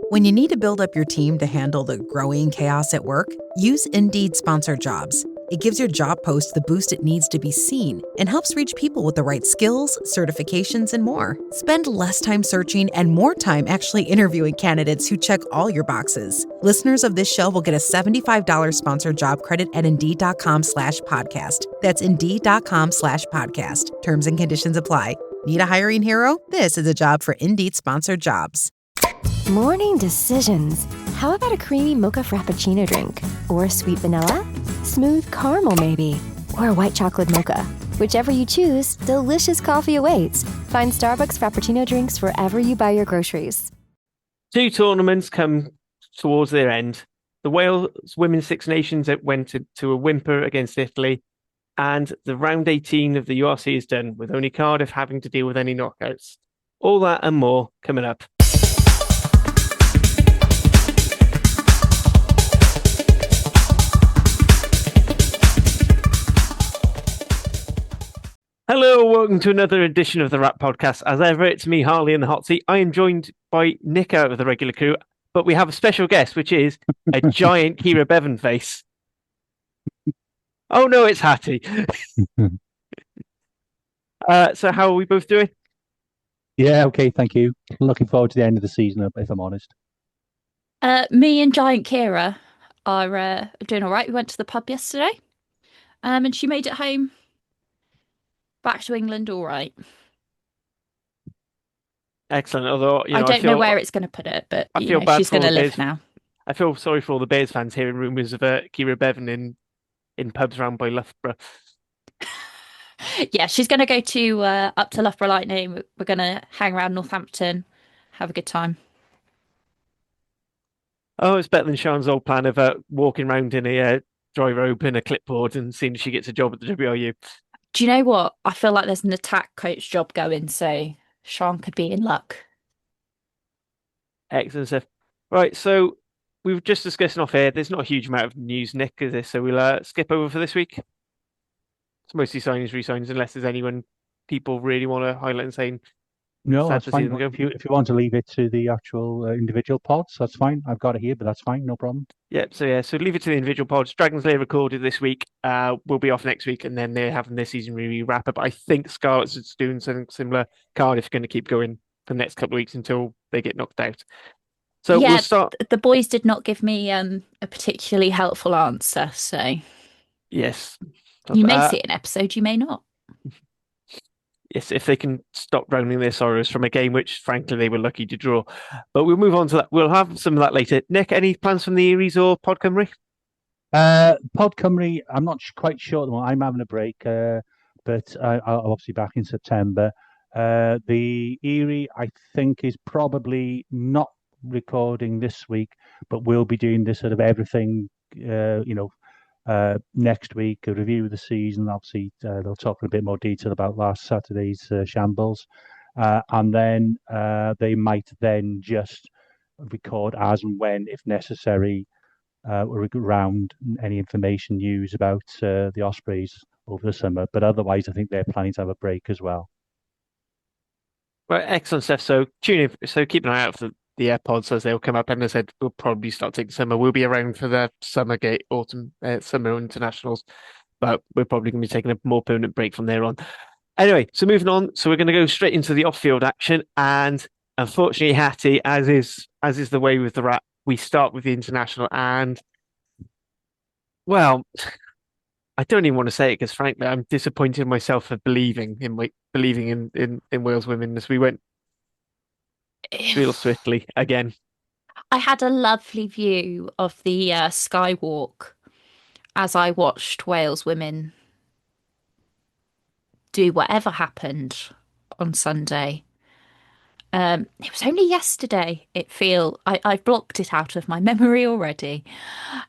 When you need to build up your team to handle the growing chaos at work, use Indeed Sponsored Jobs. It gives your job post the boost it needs to be seen and helps reach people with the right skills, certifications, and more. Spend less time searching and more time actually interviewing candidates who check all your boxes. Listeners of this show will get a $75 sponsored job credit at Indeed.com/podcast. That's Indeed.com/podcast. Terms and conditions apply. Need a hiring hero? This is a job for Indeed Sponsored Jobs. Morning decisions. How about a creamy mocha frappuccino drink? Or a sweet vanilla? Smooth caramel, maybe? Or a white chocolate mocha? Whichever you choose, delicious coffee awaits. Find Starbucks Frappuccino drinks wherever you buy your groceries. Two tournaments come towards their end. The Wales Women's Six Nations went to a whimper against Italy, and the round 18 of the URC is done, with only Cardiff having to deal with any knockouts. All that and more coming up. Hello, welcome to another edition of the WRRAP podcast. As ever, it's me, Harley, in the hot seat. I am joined by Nick out of the regular crew, but we have a special guest, which is a giant Keria Bevan face. Oh no, it's Hattie. So how are we both doing? Yeah, okay, thank you. Looking forward to the end of the season, if I'm honest. Me and giant Keira are doing all right. We went to the pub yesterday, and she made it home. Back to England, all right. Excellent. Although I don't know where it's going to put it, but she's going to live now. I feel sorry for all the Bears fans hearing rumours of Keria Bevan in pubs around by Loughborough. Yeah, she's going to go to up to Loughborough Lightning. We're going to hang around Northampton, have a good time. Oh, it's better than Sean's old plan of walking around in a dry robe and a clipboard and seeing if she gets a job at the WRU. Do you know what? I feel like there's an attack coach job going, so Sean could be in luck. Excellent stuff. Right, so we were just discussing off air. There's not a huge amount of news, Nick, is there? So we'll skip over for this week. It's mostly signings, re-signings, unless there's anyone people really want to highlight and saying. No, that's fine. If you want to leave it to the actual individual pods, that's fine. I've got it here, but that's fine, no problem. Yep. So leave it to the individual pods. Dragon's Lair recorded this week. We'll be off next week, and then they're having their season review wrap up. I think Scarlet's is doing something similar. Cardiff are going to keep going for the next couple of weeks until they get knocked out. So yeah, we'll start. The boys did not give me a particularly helpful answer. So yes, you may see an episode, you may not. Yes, if they can stop drowning their sorrows from a game which, frankly, they were lucky to draw. But we'll move on to that. We'll have some of that later. Nick, any plans from the Eries or Pod Cymru? Pod Cymru, I'm not quite sure at the moment. I'm having a break, but I'll obviously back in September. The Erie, I think, is probably not recording this week, but we'll be doing this sort of everything, next week, a review of the season. Obviously, they'll talk in a bit more detail about last Saturday's shambles. And then they might then just record as and when, if necessary, around any information news about the Ospreys over the summer. But otherwise, I think they're planning to have a break as well. Right, excellent stuff. So tune in. So keep an eye out for the AirPods as they'll come up. And as I said, we'll probably start taking summer. We'll be around for the summer internationals, but we're probably going to be taking a more permanent break from there on. Anyway, so moving on. So we're going to go straight into the off-field action. And unfortunately, Hattie, as is the way with the WRRAP, we start with the international. And, well, I don't even want to say it because, frankly, I'm disappointed in myself for believing in Wales women as we went real swiftly again. I had a lovely view of the skywalk as I watched Wales women do whatever happened on Sunday. It was only yesterday. I've blocked it out of my memory already.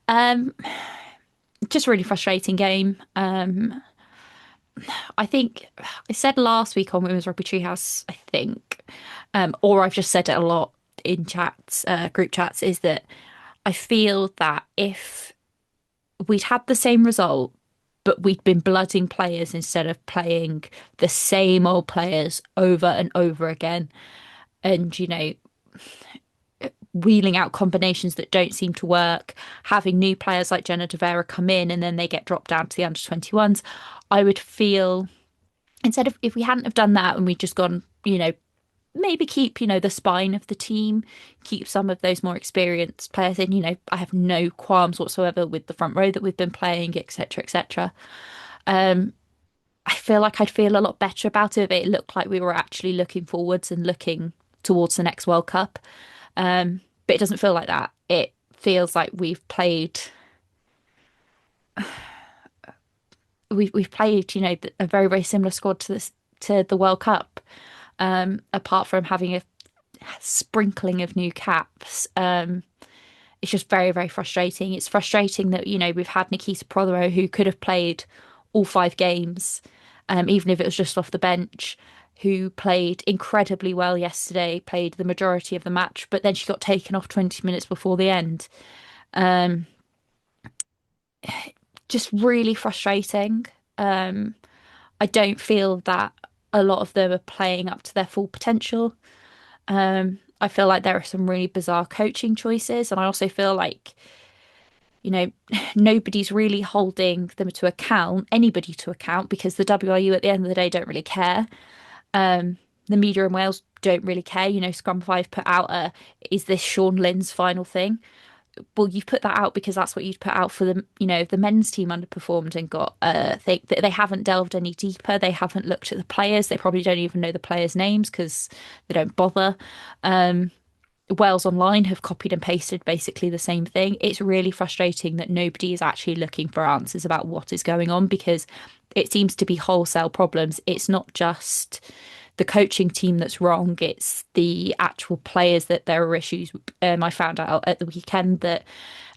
Just a really frustrating game. I think I said last week on Women's Rugby Treehouse, I think, or I've just said it a lot in chats, group chats, is that I feel that if we'd had the same result, but we'd been blooding players instead of playing the same old players over and over again, and wheeling out combinations that don't seem to work, having new players like Jenna Devera come in and then they get dropped down to the under 21s. I would feel instead of if we hadn't have done that and we'd just gone, maybe keep, the spine of the team, keep some of those more experienced players in, I have no qualms whatsoever with the front row that we've been playing, etc., etc. I feel like I'd feel a lot better about it if it looked like we were actually looking forwards and looking towards the next World Cup. But it doesn't feel like that. It feels like we've played, a very, very similar squad to the World Cup. Apart from having a sprinkling of new caps. It's just very, very frustrating. It's frustrating that, we've had Nikita Prothero who could have played all 5 games, even if it was just off the bench, who played incredibly well yesterday, played the majority of the match, but then she got taken off 20 minutes before the end. Just really frustrating. I don't feel that a lot of them are playing up to their full potential. I feel like there are some really bizarre coaching choices, and I also feel like, nobody's really holding them to account, anybody to account, because the WRU at the end of the day don't really care. The media in Wales don't really care. Scrum 5 put out is this Sean Lynn's final thing? Well, you've put that out because that's what you'd put out for the, the men's team underperformed and got they haven't delved any deeper. They haven't looked at the players. They probably don't even know the players' names because they don't bother. Wales Online have copied and pasted basically the same thing. It's really frustrating that nobody is actually looking for answers about what is going on because it seems to be wholesale problems. It's not just the coaching team that's wrong, it's the actual players that there are issues. I found out at the weekend that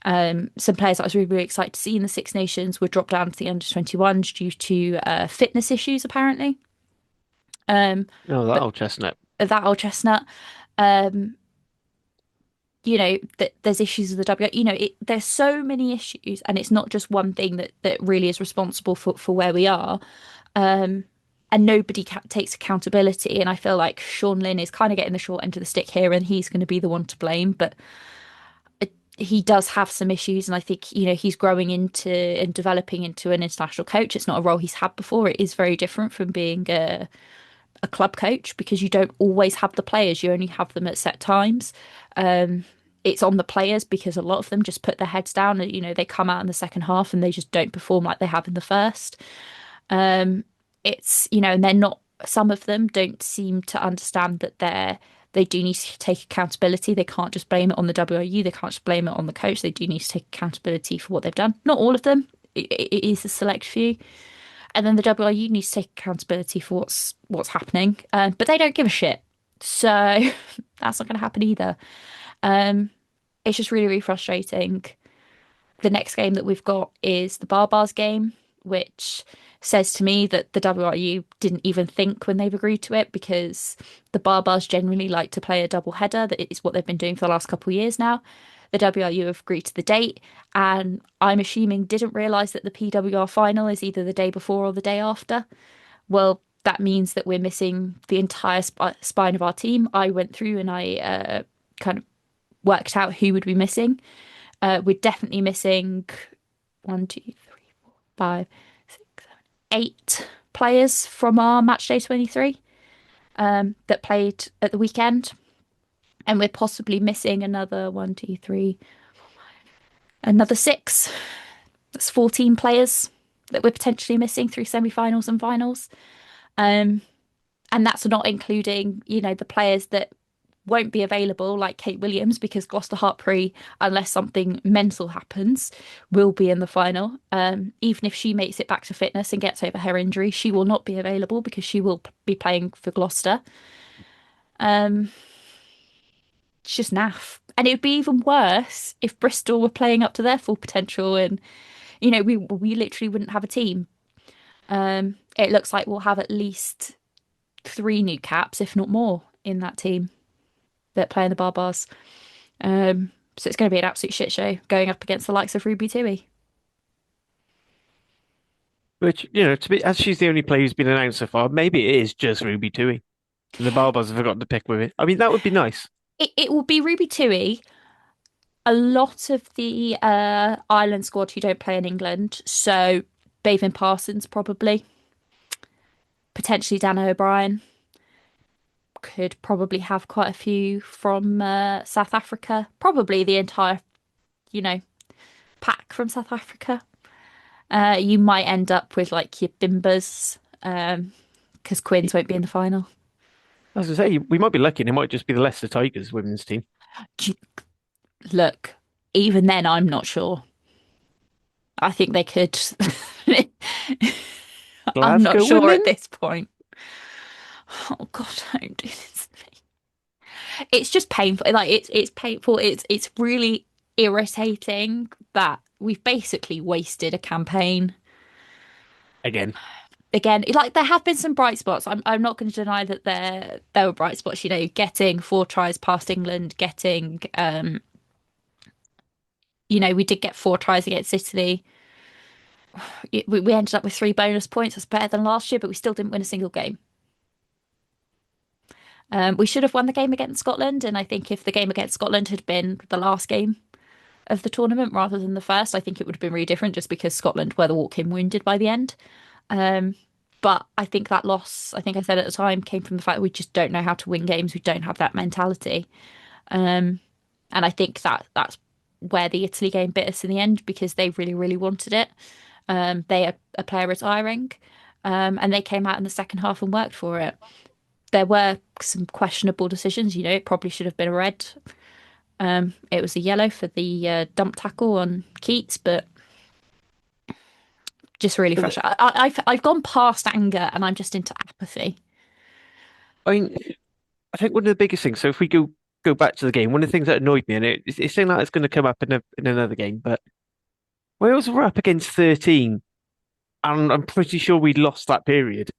some players that I was really, really excited to see in the Six Nations were dropped down to the under 21s due to fitness issues, apparently. Oh, that old chestnut. That old chestnut. There's issues with the W. There's so many issues, and it's not just one thing that really is responsible for where we are. And nobody takes accountability. And I feel like Sean Lynn is kind of getting the short end of the stick here, and he's going to be the one to blame. But he does have some issues, and I think he's growing into and developing into an international coach. It's not a role he's had before. It is very different from being a club coach because you don't always have the players. You only have them at set times. It's on the players because a lot of them just put their heads down and they come out in the second half and they just don't perform like they have in the first. It's and they're not, some of them don't seem to understand that they do need to take accountability. They can't just blame it on the WRU. They can't just blame it on the coach. They do need to take accountability for what they've done. Not all of them. It is a select few. And then the WRU needs to take accountability for what's happening. But they don't give a shit. So that's not going to happen either. It's just really, really frustrating. The next game that we've got is the Barbars game, which says to me that the WRU didn't even think when they've agreed to it because the Barbars generally like to play a double header. That is what they've been doing for the last couple of years now. The WRU have agreed to the date, and I'm assuming didn't realise that the PWR final is either the day before or the day after. Well, that means that we're missing the entire spine of our team. I went through and I kind of worked out who would be missing. We're definitely missing 1, 2, 3, 4, 5, 6, 7, 8 players from our match day 23 that played at the weekend. And we're possibly missing another 1, 2, 3, 4, 5, another 6. That's 14 players that we're potentially missing through semi-finals and finals. And that's not including, the players that won't be available, like Kate Williams, because Gloucester Hartpury, unless something mental happens, will be in the final. Even if she makes it back to fitness and gets over her injury, she will not be available because she will be playing for Gloucester. It's just naff. And it would be even worse if Bristol were playing up to their full potential and, we literally wouldn't have a team. It looks like we'll have at least 3 new caps, if not more, in that team that play in the Barbars. So it's going to be an absolute shit show going up against the likes of Ruby Tui. Which, to be as she's the only player who's been announced so far, maybe it is just Ruby Tui. And the Barbars have forgotten to pick with it. I mean, that would be nice. it will be Ruby Tui. A lot of the Ireland squad who don't play in England, so Bevan Parsons probably, potentially Dana O'Brien, could probably have quite a few from South Africa, probably the entire, you know, pack from South Africa. You might end up with like your Bimbers, because Quins won't be in the final. I was going to say, we might be lucky and it might just be the Leicester Tigers women's team. Look, even then, I'm not sure. I think they could. I'm not Glasgow sure women? at this point. Oh God, don't do this to me. It's just painful. Like it's painful. It's really irritating that we've basically wasted a campaign. Again. Again, like there have been some bright spots. I'm not going to deny that there were bright spots. You know, getting 4 tries past England, getting we did get 4 tries against Italy. We ended up with 3 bonus points. That's better than last year, but we still didn't win a single game. We should have won the game against Scotland, and I think if the game against Scotland had been the last game of the tournament rather than the first, I think it would have been really different just because Scotland were the walk-in wounded by the end. But I think that loss, I think I said at the time, came from the fact that we just don't know how to win games. We don't have that mentality. And I think that's where the Italy game bit us in the end because they really, really wanted it. They had a player retiring, and they came out in the second half and worked for it. There were some questionable decisions. You know, it probably should have been a red. It was a yellow for the dump tackle on Keats, but just really frustrating. I've gone past anger and I'm just into apathy. I mean, I think one of the biggest things, so if we go back to the game, one of the things that annoyed me, and it's saying that it's going to come up in another game, but Wales were up against 13, and I'm pretty sure we lost that period.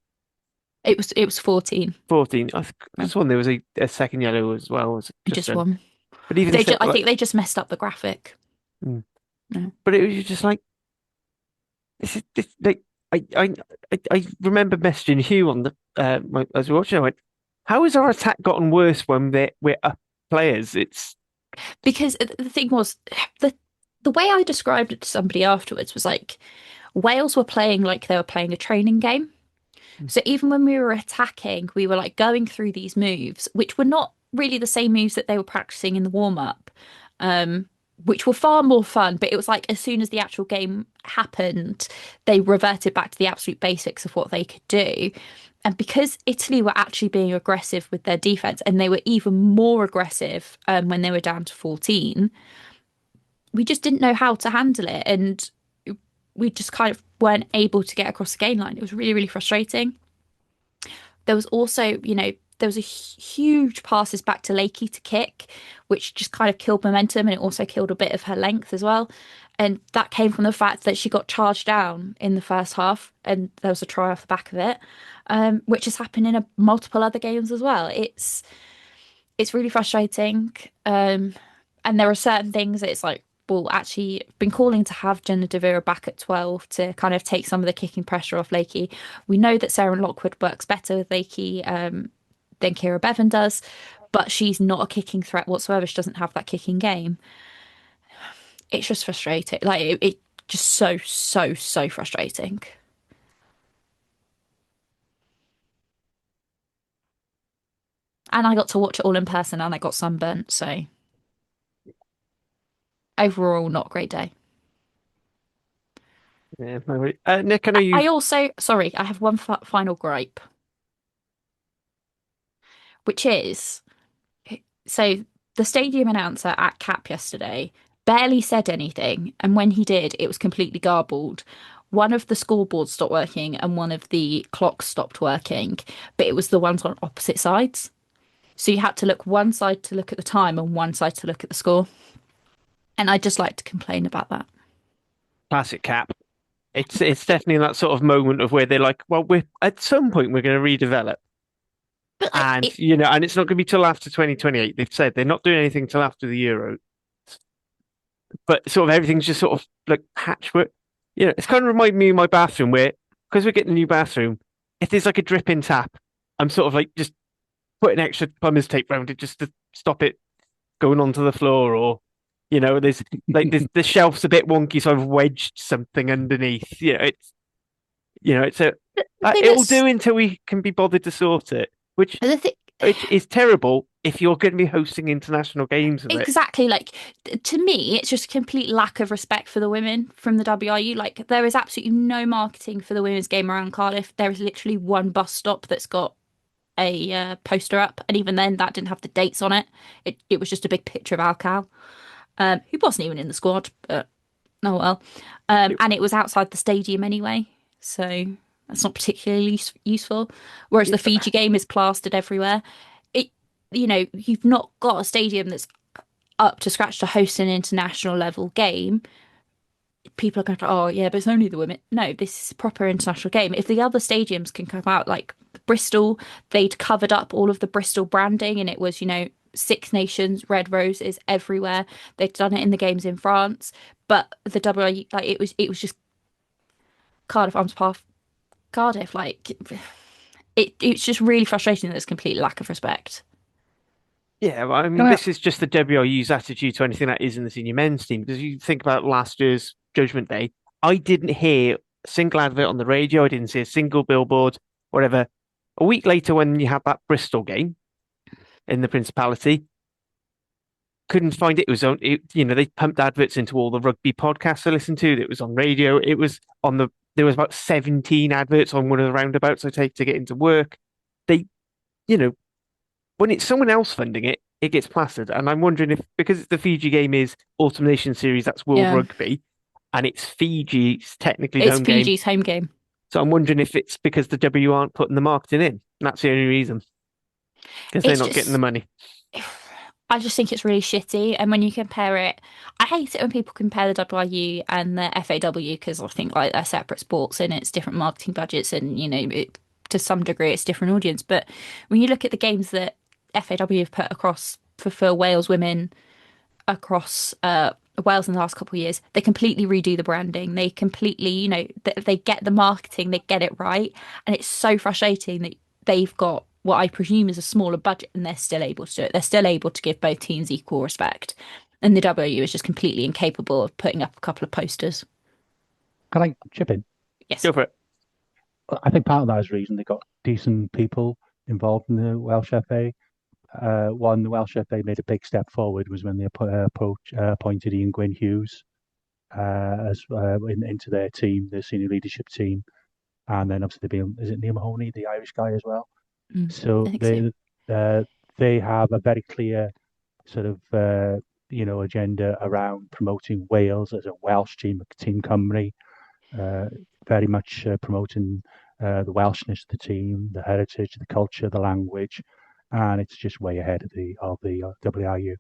It was 14. 14. I think this one there was a second yellow as well. Was Just one. But even still, I think they just messed up the graphic. No. But it was just like this like I remember messaging Hugh on the as we were watching. I went, "How has our attack gotten worse when we're up players?" It's because the thing was the way I described it to somebody afterwards was like Wales were playing like they were playing a training game. So even when we were attacking, we were like going through these moves, which were not really the same moves that they were practicing in the warm-up, which were far more fun. But it was like as soon as the actual game happened, they reverted back to the absolute basics of what they could do. And because Italy were actually being aggressive with their defense, and they were even more aggressive when they were down to 14, we just didn't know how to handle it. And we just kind of weren't able to get across the gain line. It was really, really frustrating. There was also, there was a huge passes back to Lakey to kick, which just kind of killed momentum, and it also killed a bit of her length as well. And that came from the fact that she got charged down in the first half, and there was a try off the back of it, which has happened in multiple other games as well. It's really frustrating. And there are certain things that it's like, well, actually been calling to have Jenna De Vera back at 12 to kind of take some of the kicking pressure off Lakey. We know that Sarah Lockwood works better with Lakey than Keria Bevan does, but she's not a kicking threat whatsoever. She doesn't have that kicking game. It's just frustrating. Like it just so frustrating. And I got to watch it all in person and I got sunburnt, so overall not a great day. yeah. Nick, I know you. I also, sorry, I have one final gripe, which is so the stadium announcer at CAP yesterday barely said anything, and when he did, it was completely garbled. One of the scoreboards stopped working and one of the clocks stopped working, but it was the ones on opposite sides. So you had to look one side to look at the time and one side to look at the score. And I'd just like to complain about that. Classic Cap. It's definitely that sort of moment of where they're like, well, we're at some point we're going to redevelop. But And and it's not going to be till after 2028. They've said they're not doing anything till after the Euro. But sort of everything's just sort of like patchwork. It's kind of reminding me of my bathroom where, because we're getting a new bathroom, if there's like a drip in tap, I'm sort of like just putting extra plumber's tape around it just to stop it going onto the floor, or there's the shelf's a bit wonky, so I've wedged something underneath. It's The thing it'll that's do until we can be bothered to sort it, which the thing is terrible if you're going to be hosting international games of it. exactly like to me, it's just a complete lack of respect for the women from the WRU. Like there is absolutely no marketing for the women's game around Cardiff. There is literally one bus stop that's got a poster up, and even then, that didn't have the dates on it. It was just a big picture of Alcal, who wasn't even in the squad, but oh well. And it was outside the stadium anyway, so that's not particularly useful. Whereas the Fiji game is plastered everywhere. It, you've not got a stadium that's up to scratch to host an international level game. People are going to, oh yeah, but it's only the women. No, this is a proper international game. If the other stadiums can come out like Bristol, they'd covered up all of the Bristol branding, and it was, Six Nations, red roses everywhere. They'd done it in the games in France, but the WRU, like it was just Cardiff Arms Park, Cardiff. Like it's just really frustrating that there's complete lack of respect. Yeah, well, I mean, this is just the WRU's attitude to anything that is in the senior men's team. Because you think about last year's Judgment Day, I didn't hear a single advert on the radio. I didn't see a single billboard, whatever. A week later, when you had that Bristol game in the Principality, couldn't find it. It was on, they pumped adverts into all the rugby podcasts I listened to. It was on radio. It was there was about 17 adverts on one of the roundabouts I take to get into work. They, when it's someone else funding it, it gets plastered. And I'm wondering if, because the Fiji game is Autumn Nation Series, that's World Yeah. Rugby, and it's Fiji's technically the It's home game. Fiji's home game. So I'm wondering if it's because the W aren't putting the marketing in. That's the only reason. Because they're not getting the money. I just think it's really shitty. And when you compare it, I hate it when people compare the WRU and the FAW, because I think like they're separate sports and it's different marketing budgets, and to some degree it's different audience. But when you look at the games that FAW have put across for Wales women across Wales in the last couple of years, they completely redo the branding. They completely, they get the marketing, they get it right, and it's so frustrating that they've got what I presume is a smaller budget, and they're still able to do it. They're still able to give both teams equal respect, and the W is just completely incapable of putting up a couple of posters. Can I chip in? Yes. Go for it. I think part of that is the reason they got decent people involved in the Welsh FA. One, the Welsh FA made a big step forward was when they appointed Ian Gwyn Hughes into their team, their senior leadership team, and then obviously is it Neil Mahoney, the Irish guy as well. So they have a very clear sort of agenda around promoting Wales as a Welsh team, Team Cymru, very much promoting the Welshness of the team, the heritage, the culture, the language, and it's just way ahead of the WRU.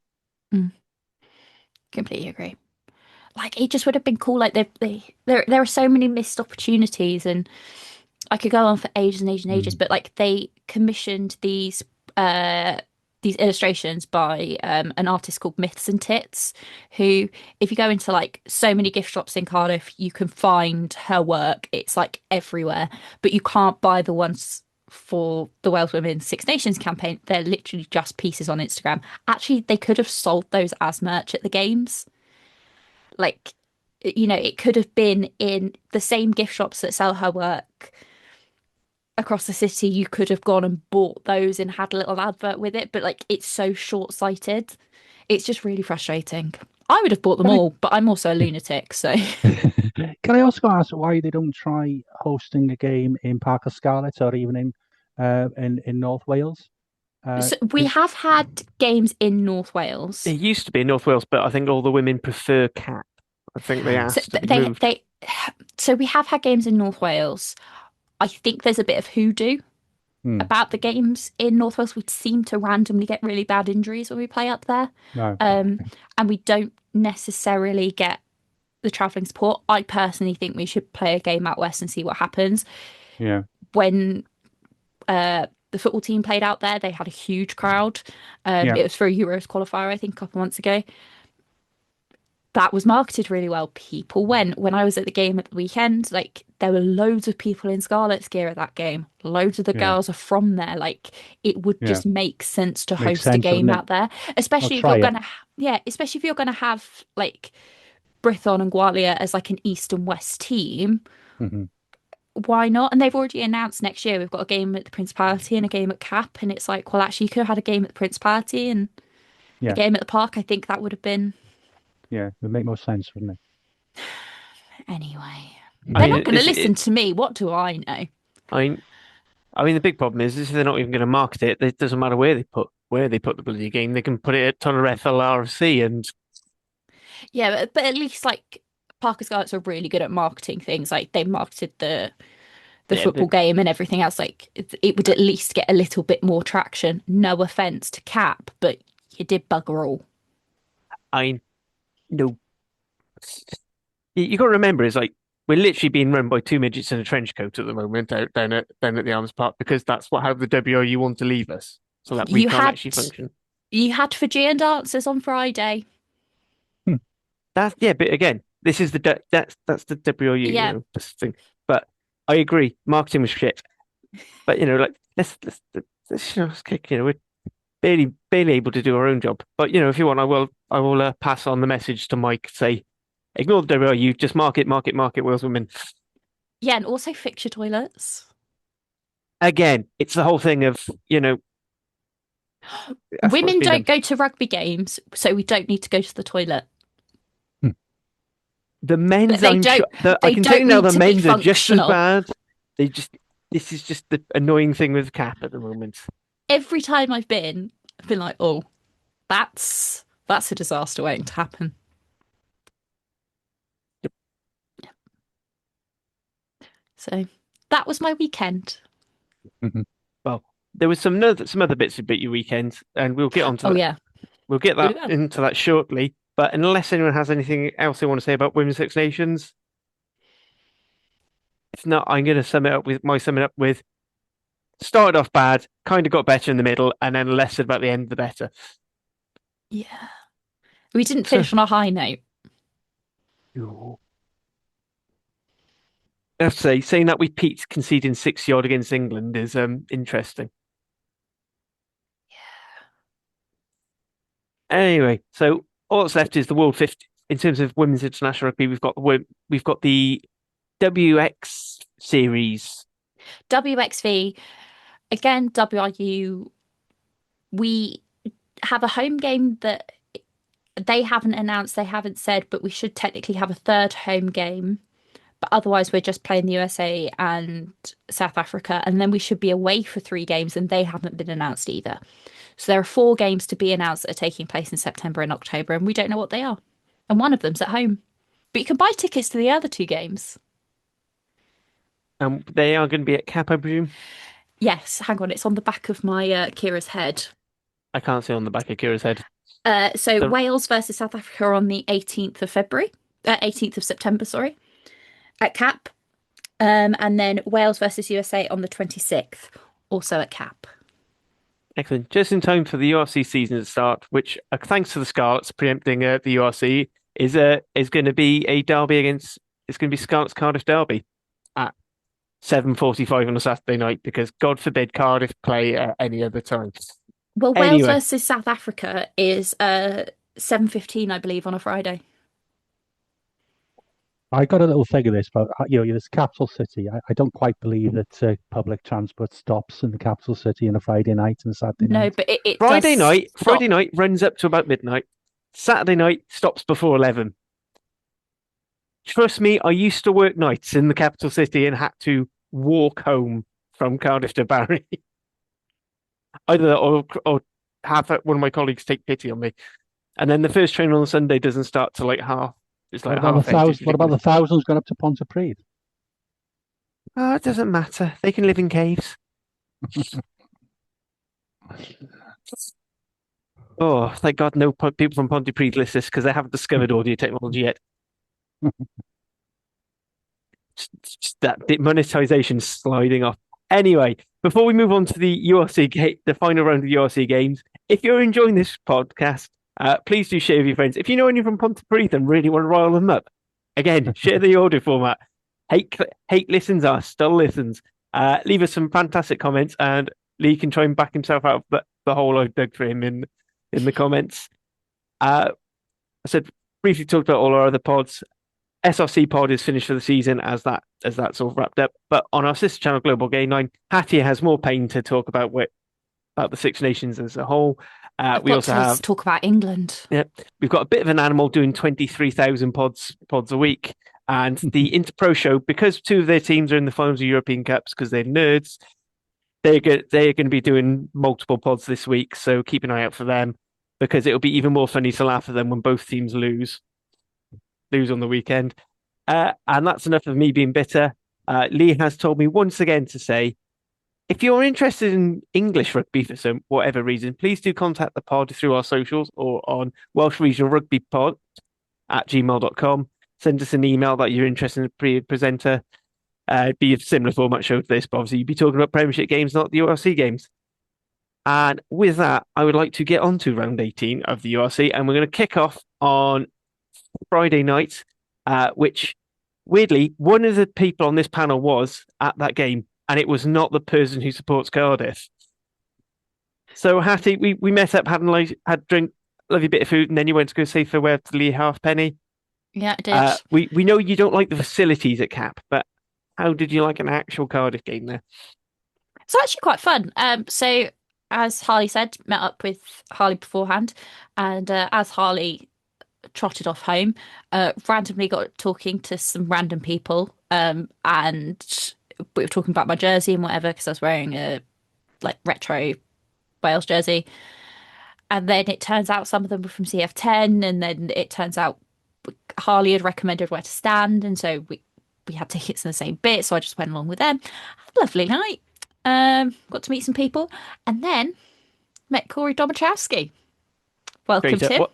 Completely agree. Like it just would have been cool. Like there are so many missed opportunities, and I could go on for ages and ages and ages. But like they commissioned these illustrations by an artist called Myths and Tits, who, if you go into like so many gift shops in Cardiff, you can find her work. It's like everywhere, but you can't buy the ones for the Wales Women's Six Nations campaign. They're literally just pieces on Instagram. Actually, they could have sold those as merch at the games. Like, it could have been in the same gift shops that sell her work across the city. You could have gone and bought those and had a little advert with it, but like it's so short-sighted. It's just really frustrating. I would have bought them all, but I'm also a lunatic, so. Can I also ask why they don't try hosting a game in Parc y Scarlett or even in North Wales? So we have had games in North Wales. It used to be in North Wales, but I think all the women prefer Cap. I think they asked to be moved. So we have had games in North Wales. I think there's a bit of hoodoo about the games in North Wales. We seem to randomly get really bad injuries when we play up there. No. And we don't necessarily get the travelling support. I personally think we should play a game out west and see what happens. Yeah. When the football team played out there, they had a huge crowd. It was for a Euros qualifier, I think, a couple months ago. that was marketed really well. People went. When I was at the game at the weekend, like there were loads of people in Scarlet's gear at that game. Loads of the Yeah. girls are from there. Like it would Yeah. just make sense to Makes host a sense, game doesn't it? out there, I'll especially if try you're it. gonna, yeah, especially if you're gonna have like Brithon and Gwalia as like an East and West team. Mhm. Why not? And they've already announced next year we've got a game at the Principality and a game at Cap, and it's like, well, actually, you could have had a game at the Principality and a Yeah. game at the Park. I think that would have been Yeah. It would make more sense, wouldn't anyway. it? They're I not mean, going to listen to me. What do I know? I mean, the big problem is if they're not even going to market it. It doesn't matter where they put the bloody game. They can put it at Tonnereth LRC, and Yeah, but at least like Parker Scarlets are really good at marketing things. Like they marketed the yeah, football game and everything else. Like it would at least get a little bit more traction. No offense to Cap, but you did bugger all. I know. You got to remember, it's like we're literally being run by two midgets in a trench coat at the moment down at the Arms Park because that's how the WRU want to leave us, so that we You can't had actually function. Fijian dancers on Friday. Hmm. That's yeah, but again, this is that's the WRU, Yeah. this thing. But I agree, marketing was shit. But like let's kick. We're barely able to do our own job. But if you want, I will pass on the message to Mike. Say, ignore the WRU, just market, Wales women. Yeah, and also fix your toilets. Again, it's the whole thing of that's what's Women been don't done. go to rugby games, so we don't need to go to the toilet. The But men's, they I'm sure. don't. I They can tell you don't now, need the to be men's are just as functional. bad. This is just the annoying thing with Cap at the moment. Every time I've been like, oh, that's a disaster waiting to happen. So that was my weekend. Mhm. Well, there was some other bits about your weekend, and we'll get onto Oh that. yeah, We'll get we that will. into that shortly. But unless anyone has anything else they want to say about Women's Six Nations, if not, I'm going to sum it up with started off bad, kind of got better in the middle, and then less about the end, the better. Yeah, we didn't So, finish on a high note. I have to say, saying that we peaked conceding 6 yard against England is interesting. Anyway, so all that's left is the World 50. In terms of women's international rugby, we've got the WX series. WXV again. WRU. We have a home game that they haven't announced. They haven't said, but we should technically have a third home game. But otherwise, we're just playing the USA and South Africa, and then we should be away for 3 games, and they haven't been announced either. So there are 4 games to be announced that are taking place in September and October, and we don't know what they are. And one of them's at home. But you can buy tickets to the other 2 games. They are going to be at Cap, I presume. Yes, hang on, it's on the back of my Kira's head. I can't see on the back of Kira's head. So Wales versus South Africa on the 18th of February, 18th of September, sorry, at Cap. And then Wales versus USA on the 26th, also at Cap. Excellent. Just in time for the URC season to start, which, thanks to the Scarlets preempting the URC, is going to be a derby against. It's going to be Scarlets Cardiff derby at 7:45 on a Saturday night because God forbid Cardiff play at any other time. Well, Wales Anyway, versus South Africa is 7:15, I believe, on a Friday. I got a little thing of this, but this capital city. I don't quite believe that public transport stops in the capital city on a Friday night and Saturday No, night. but it Friday does night. stop. Friday night runs up to about midnight. Saturday night stops before 11. Trust me, I used to work nights in the capital city and had to walk home from Cardiff to Barry. Either that or have one of my colleagues take pity on me. And then the first train on Sunday doesn't start till like half. It's like half eight. What about the thousands going up to Pontypridd? Oh, it doesn't matter. They can live in caves. Oh, thank God no people from Pontypridd list this because they haven't discovered audio technology yet. Just that monetization sliding off. Anyway, before we move on to the URC the final round of the URC games, if you're enjoying this podcast, Please do share with your friends. If you know anyone from Pontypridd and really want to rile them up, again, share the audio format. Hate listens are still listens. Leave us some fantastic comments, and Lee can try and back himself out of the hole I dug for him in the comments. I said briefly talked about all our other pods. SRC pod is finished for the season as that's all wrapped up. But on our sister channel, Global Game Line, Hattie has more pain to talk about the Six Nations as a whole. We also have talk about England. Yeah, we've got a bit of an animal doing 23,000 pods a week, and the Interpro show, because two of their teams are in the finals of European Cups because they're nerds. They're going to be doing multiple pods this week, so keep an eye out for them because it'll be even more funny to laugh at them when both teams lose on the weekend. And that's enough of me being bitter. Lee has told me once again to say, if you're interested in English rugby for some whatever reason, please do contact the pod through our socials or on Welsh Regional Rugby Pod at gmail.com. Send us an email that you're interested in a presenter. Be a similar format show to this, but obviously you'd be talking about Premiership games, not the URC games. And with that, I would like to get on to round 18 of the URC, and we're going to kick off on Friday night, which weirdly, one of the people on this panel was at that game, and it was not the person who supports Cardiff. So Hattie, we met up, had a drink, lovely bit of food, and then you went to go say farewell to Lee Halfpenny. Yeah, I did. We know you don't like the facilities at Cap, but how did you like an actual Cardiff game there? It's actually quite fun. So as Harley said, met up with Harley beforehand, and as Harley trotted off home, randomly got talking to some random people, and we were talking about my jersey and whatever because I was wearing a retro Wales jersey, and then it turns out some of them were from CF10, and then it turns out Harley had recommended where to stand, and so we had tickets in the same bit, so I just went along with them. Lovely night. Got to meet some people, and then met Corey Domachowski. Welcomed him.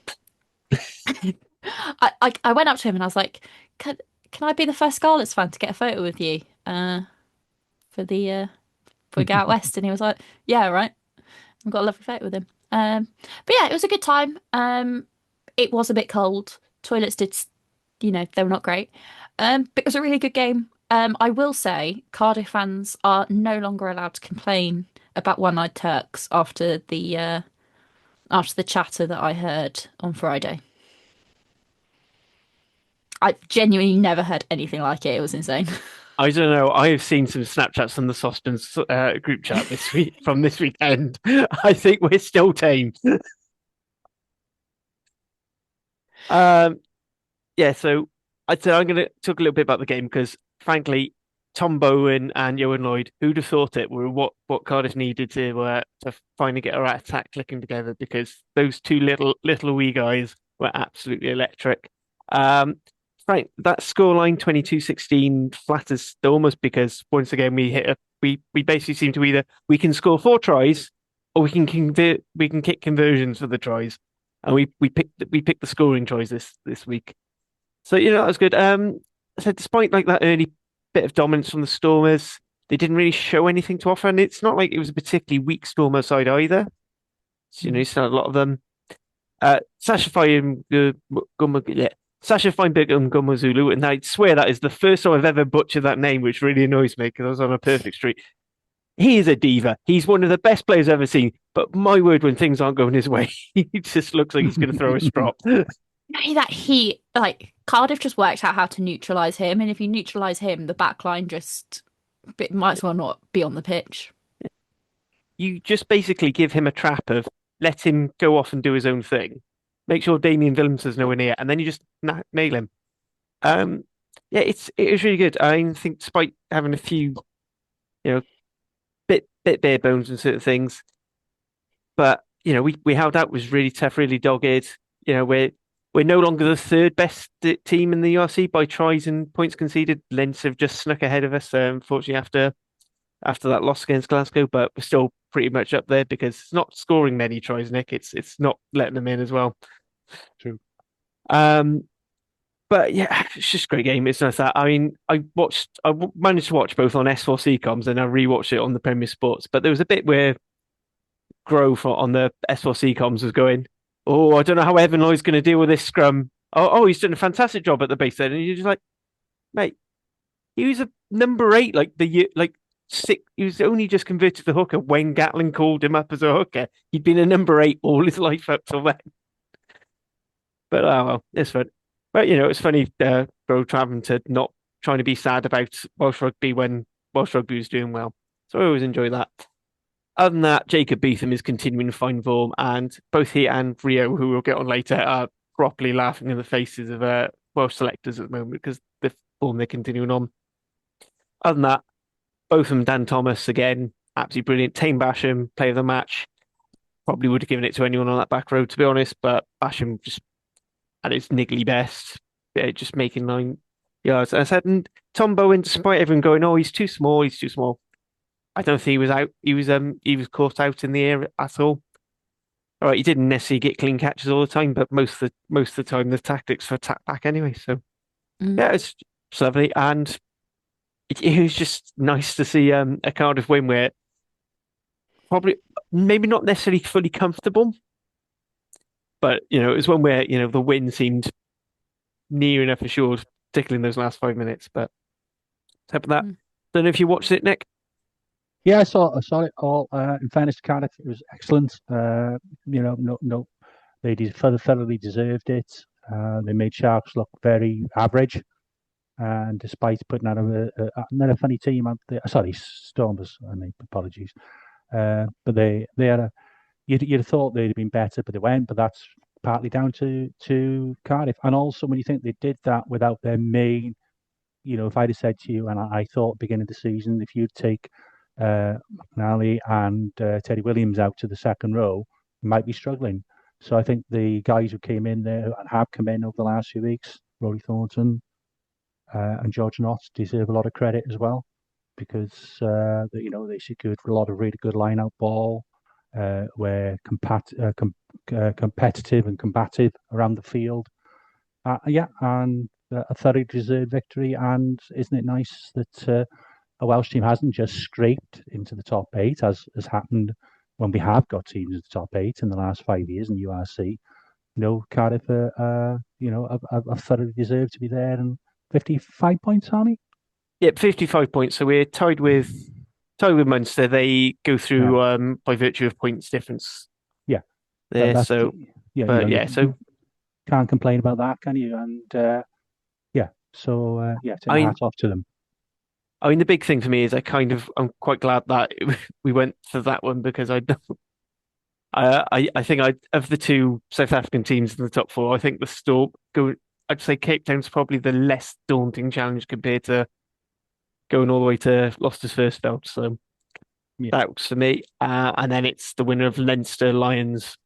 I went up to him and I was like, "Can I be the first Scarlets fan to get a photo with you for we go out west?" And he was like, "Yeah, right." I've got a lovely photo with him. But yeah, it was a good time. It was a bit cold. Toilets they were not great. But it was a really good game. I will say Cardiff fans are no longer allowed to complain about One-Eyed Turks after the chatter that I heard on Friday. I've genuinely never heard anything like it. It was insane. I don't know. I have seen some Snapchats from the Saucepans group chat this week from this weekend. I think we're still tame. Yeah, so I'd say I'm going to talk a little bit about the game because, frankly, Tom Bowen and Johan Lloyd, who'd have thought it, were what Cardiff needed to finally get our attack clicking together because those two little wee guys were absolutely electric. Right, that scoreline 22-16 flatters almost because once again we basically seem to either we can score 4 tries or we can kick conversions for the tries, and we picked the scoring tries this week. So that was good. So despite that early bit of dominance from the Stormers, they didn't really show anything to offer, and it's not like it was a particularly weak Stormer side either. So, you still had a lot of them. Sasha Feinberg and Gomozulu, and I swear that is the first time I've ever butchered that name, which really annoys me because I was on a perfect streak. He is a diva. He's one of the best players I've ever seen, but my word, when things aren't going his way, he just looks like he's going to throw a strop. Cardiff just worked out how to neutralise him, and if you neutralise him, the backline might as well not be on the pitch. You just basically give him a trap of let him go off and do his own thing. Make sure Damien Willemsen's nowhere near, and then you just nail him. It was really good. I think despite having a few, bit bare bones and certain things, but we held out, was really tough, really dogged. We're no longer the third best team in the URC by tries and points conceded. Leinster have just snuck ahead of us, unfortunately after that loss against Glasgow, but we're still pretty much up there because it's not scoring many tries, Nick. It's not letting them in as well. True. But yeah, it's just a great game. It's nice that I managed to watch both on S4C comms and I rewatched it on the Premier Sports. But there was a bit where Grove on the S4C comms was going, oh, I don't know how Evan Lloyd's going to deal with this scrum. Oh, he's done a fantastic job at the base then. And you're just like, mate, he was a number 8, like like 6. He was only just converted to the hooker when Gatlin called him up as a hooker. He'd been a number 8 all his life up till then. But oh well, it's fun. But it's funny, bro, traveling to not trying to be sad about Welsh rugby when Welsh rugby was doing well. So I always enjoy that. Other than that, Jacob Beetham is continuing to find form, and both he and Rio, who we'll get on later, are properly laughing in the faces of Welsh selectors at the moment because the form they're continuing on. Other than that, both of them, Dan Thomas, again, absolutely brilliant. Tame Basham, player of the match. Probably would have given it to anyone on that back row, to be honest, but Basham just at its niggly best, just making 9 yards. And I said, and Tom Bowen, despite everyone going, oh, he's too small, he's too small. I don't think he was out. He was caught out in the air at all. All right, he didn't necessarily get clean catches all the time, but most of the time the tactics for attack back anyway. So yeah, it's lovely, and it was just nice to see a Cardiff win where probably maybe not necessarily fully comfortable, but it was one where the win seemed near enough assured, particularly in those last 5 minutes. But except for that, don't know if you watched it, Nick. Yeah, I saw it all. In fairness to Cardiff, it was excellent. No, they thoroughly deserved it. They made Sharks look very average, and despite putting out another funny team, sorry, Stormers. I mean, apologies. But they had you'd have thought they'd have been better, but they weren't. But that's partly down to Cardiff, and also when you think they did that without their main. If I'd have said to you, and I thought beginning of the season, if you'd take McNally and Teddy Williams out to the second row, you might be struggling. So I think the guys who came in there and have come in over the last few weeks, Rory Thornton and George Knott, deserve a lot of credit as well because they secured a lot of really good line-out ball, were competitive and combative around the field. And a thoroughly deserved victory. And isn't it nice that a Welsh team hasn't just scraped into the top 8, as has happened when we have got teams in the top 8 in the last 5 years in URC. Cardiff, have thoroughly deserved to be there, and 55 points, Harley? Yep, 55 points. So we're tied with Munster. They go through by virtue of points difference. Yeah. There. So can't complain about that, can you? And take my hat off to them. I mean, the big thing for me is I'm quite glad that we went for that one because I think of the two South African teams in the top 4, I think the Storm I'd say Cape Town's probably the less daunting challenge compared to going all the way to Gloucestersfeld. So that was for me. And then it's the winner of Leinster Lions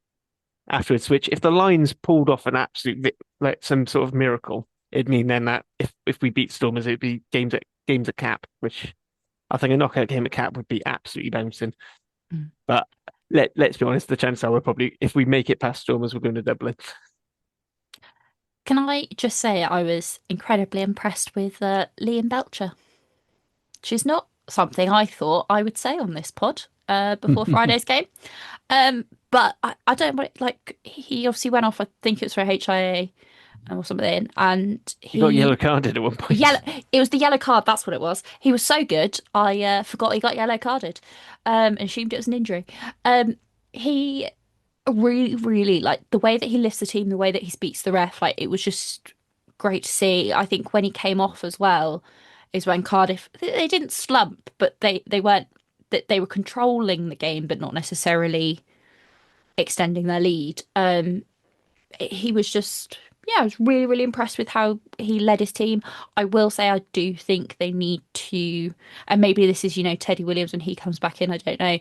afterwards, which if the Lions pulled off an absolute some sort of miracle, it'd mean then that if we beat Stormers, it'd be games at Cap, which I think a knockout game at Cap would be absolutely bouncing. But let's be honest, the chances are we're probably, if we make it past Stormers, we're going to Dublin. Can I just say I was incredibly impressed with Liam Belcher. She's not something I thought I would say on this pod before Friday's game. But I don't want he obviously went off, I think it was for HIA or something, and he got yellow carded at one point. It was the yellow card, that's what it was. He was so good, I forgot he got yellow carded and assumed it was an injury. He really, really, the way that he lifts the team, the way that he speaks to the ref, it was just great to see. I think when he came off as well is when Cardiff, they didn't slump, but they weren't, they were controlling the game but not necessarily extending their lead. He was just, I was really, really impressed with how he led his team. I will say I do think they need to, and maybe this is, Teddy Williams when he comes back in, I don't know,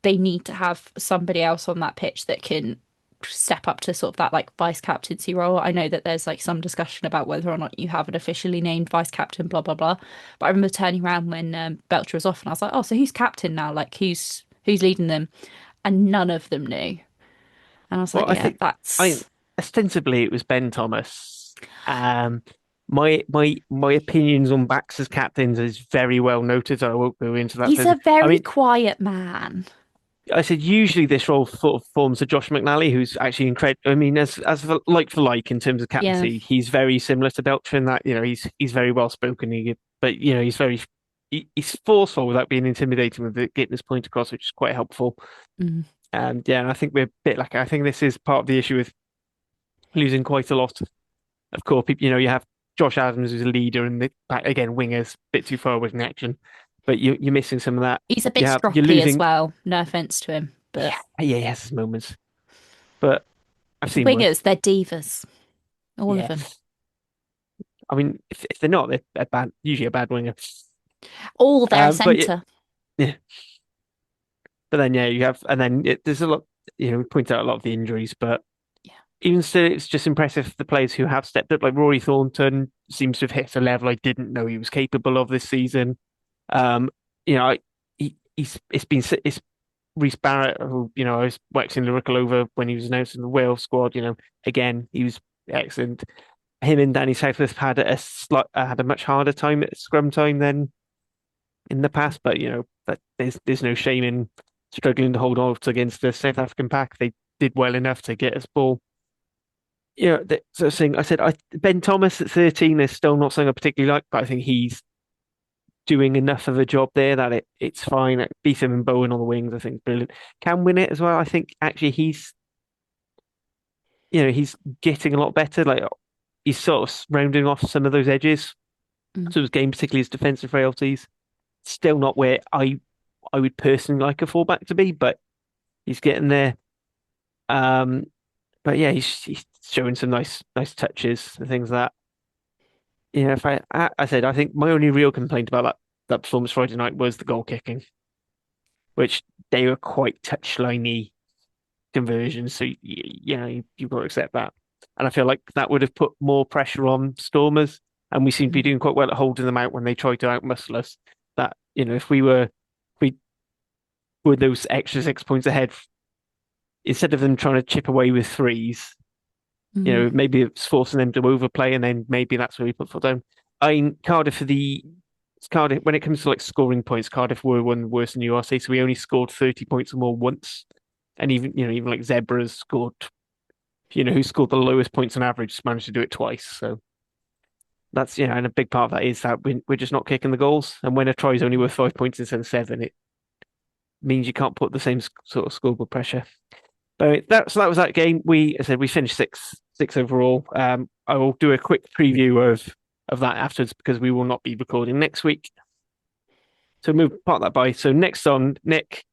they need to have somebody else on that pitch that can step up to sort of that vice captaincy role. I know that there's some discussion about whether or not you have an officially named vice captain, blah blah blah. But I remember turning around when Belcher was off, and I was like, oh, so who's captain now? Who's leading them? And none of them knew. And I was ostensibly it was Ben Thomas. My opinions on backs as captains is very well noted. So I won't go into that. He's a very quiet man. I said usually this role sort of forms a Josh McNally, who's actually incredible. I mean, as for like in terms of Yeah. captaincy, he's very similar to Belcher in that he's very well spoken. But he's he's forceful without being intimidating with getting his point across, which is quite helpful. Mm. And yeah, and I think we're a bit like I think this is part of the issue with losing quite a lot of core people. You have Josh Adams who's a leader and the back again wingers a bit too far away from action, but you're missing some of that. He's a bit You're stroppy as losing. well. No offense to him, but Yeah, he has his moments, but I've seen worse. wingers, they're divas, all of Yeah, them. I mean, if they're not, they're bad. Usually a bad winger. All their But centre. yeah, but then yeah, you have, and then there's a lot. We point out a lot of the injuries, but Yeah. even still, it's just impressive the players who have stepped up. Like Rory Thornton seems to have hit a level I didn't know he was capable of this season. Um, it's Reece Barrett, who I was waxing lyrical over when he was announced in the Wales squad. Again, he was excellent. Him and Danny Southworth had a much harder time at scrum time than in the past, but that there's no shame in struggling to hold on against the South African pack. They did well enough to get us ball. The sort of thing I said. Ben Thomas at 13 is still not something I particularly like, but I think he's doing enough of a job there that it's fine. Beetham and Bowen on the wings, I think, brilliant. Can win it as well. I think actually he's getting a lot better. Like he's sort of rounding off some of those edges. Mm. So his game, particularly his defensive frailties, still not where I would personally like a fullback to be, but he's getting there. But yeah, he's showing some nice touches and things like that. If I said I think my only real complaint about that performance Friday night was the goal kicking, which they were quite touchliney conversions. So you've got to accept that. And I feel like that would have put more pressure on Stormers, and we seem to be doing quite well at holding them out when they try to outmuscle us. That if we were those extra 6 points ahead, instead of them trying to chip away with threes, maybe it's forcing them to overplay, and then maybe that's where we put foot down. I mean, Cardiff when it comes to like scoring points, Cardiff were one of the worst in URC, so we only scored 30 points or more once, and even like Zebras scored, who scored the lowest points on average, managed to do it twice. So that's and a big part of that is that we're just not kicking the goals, and when a try is only worth 5 points instead of 7, it means you can't put the same sort of scoreboard pressure. But that was that game. I said we finished six overall. I will do a quick preview of that afterwards because we will not be recording next week. So move part that by. So next on Nick.